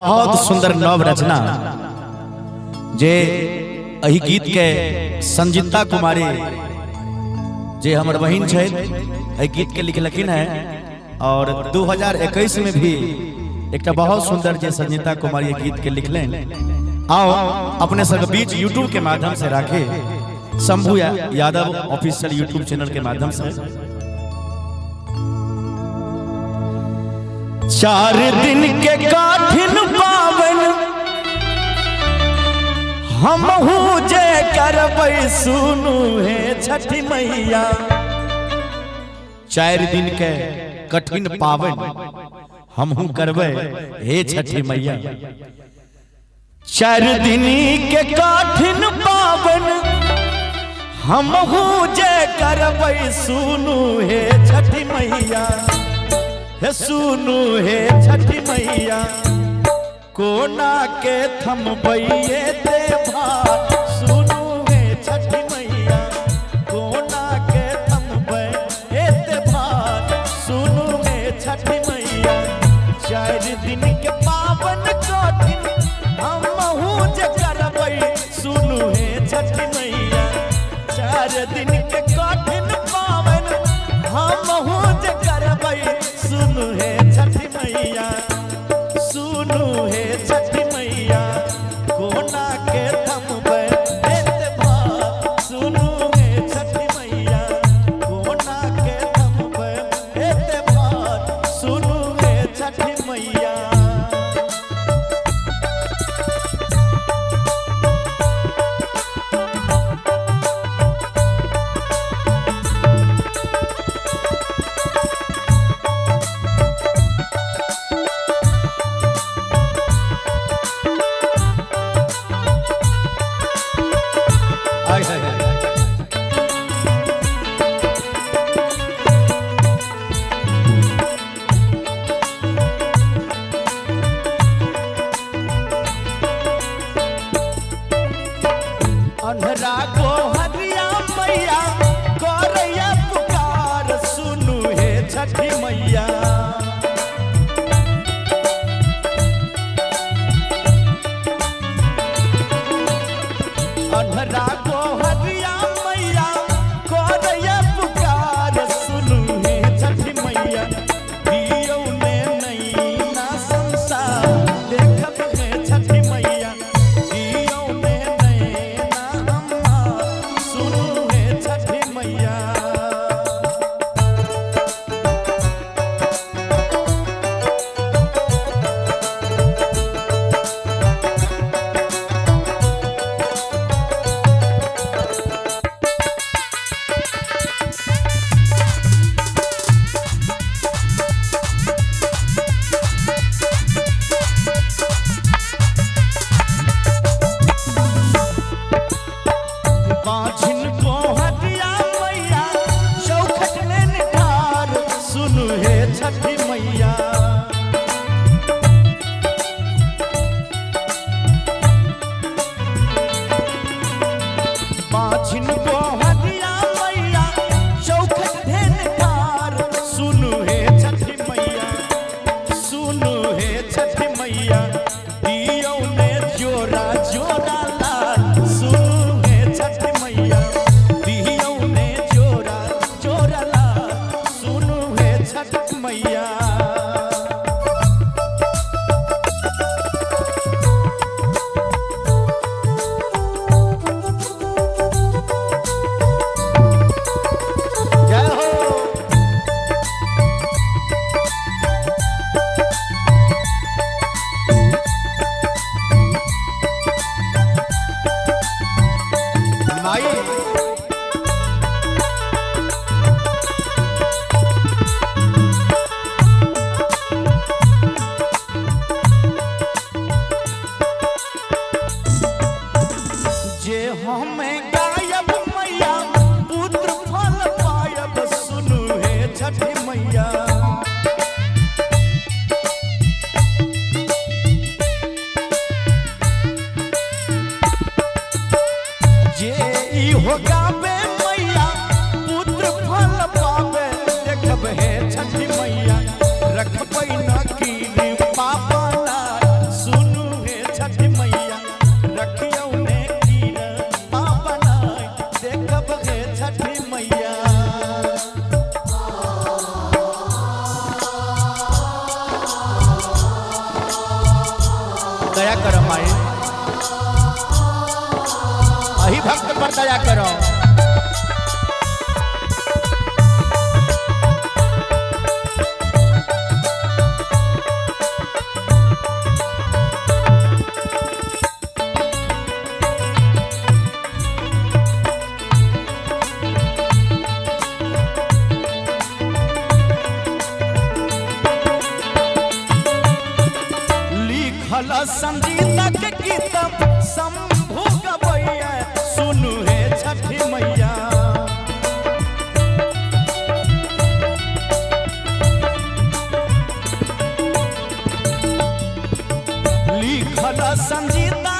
बहुत सुंदर नव रचना जे अही गीत के संजीता कुमारी जे हमर बहिन छे अही गीत के लिखलखिन है और 2021 में भी एक बहुत सुंदर जे संजीता कुमारी गीत के लिखले। आओ अपने सब बीच यूट्यूब के माध्यम से राखे Shambhu Yadav official YouTube channel के माध्यम से 4 दिन के कठिन पावन हम जे करबै सुनू हे छठी मैया। 4 दिन के कठिन पावन हम करबै हे छठी मैया। 4 दिन के कठिन पावन हम जे करबै सुनू हे छठी मैया। हे सुनू हे छठी मैया कोना के थमबैये ते भार। सुनू हे छठी मैया कोना के थमबैये ते भार। सुनू हे छठी मैया 4 दिन के पावन कठिन हम जे करबै सुनू हे छठी मैया। 4 दिन के कठिन पावन हम जे करबै सुनू हे छठी मैया। सुनू हे छठी मैया कोना के थमबै ते भार। सुनू हे छठी मैया कोना के थमबै ते भार। सुनू हे छठी मैया। अन्हरा को हरिया मैया करैया पुकार। सुनू हे छठी मैया। अन्हरा को हरिया मैया करैया पुकार। सुनू हे छठी मैया दियौ ने नहीं ना संसार देखब हे छठी मैया। दियौ ने नहीं ना अम्मा सुनू हे छठी मैया। बाझिन को हरिया मैया चौखट में निधार। सुनू हे छठी मैया। बाझिन को हरिया मैया चौखट में निधार। सुनू हे छठी मैया। सुनू हे छठी मैया दियौ ने जोरा जोरा लाल। सुनू हे छठी मैया दियौ ने जोरा जोरा लाल। सुनू हे छठी मैया। जय हो। दया करो माई, अही भक्त पर दया करो। संगीता के गीतम शंभु गवैया सुनु हे छठी मैया। लिखल संगीता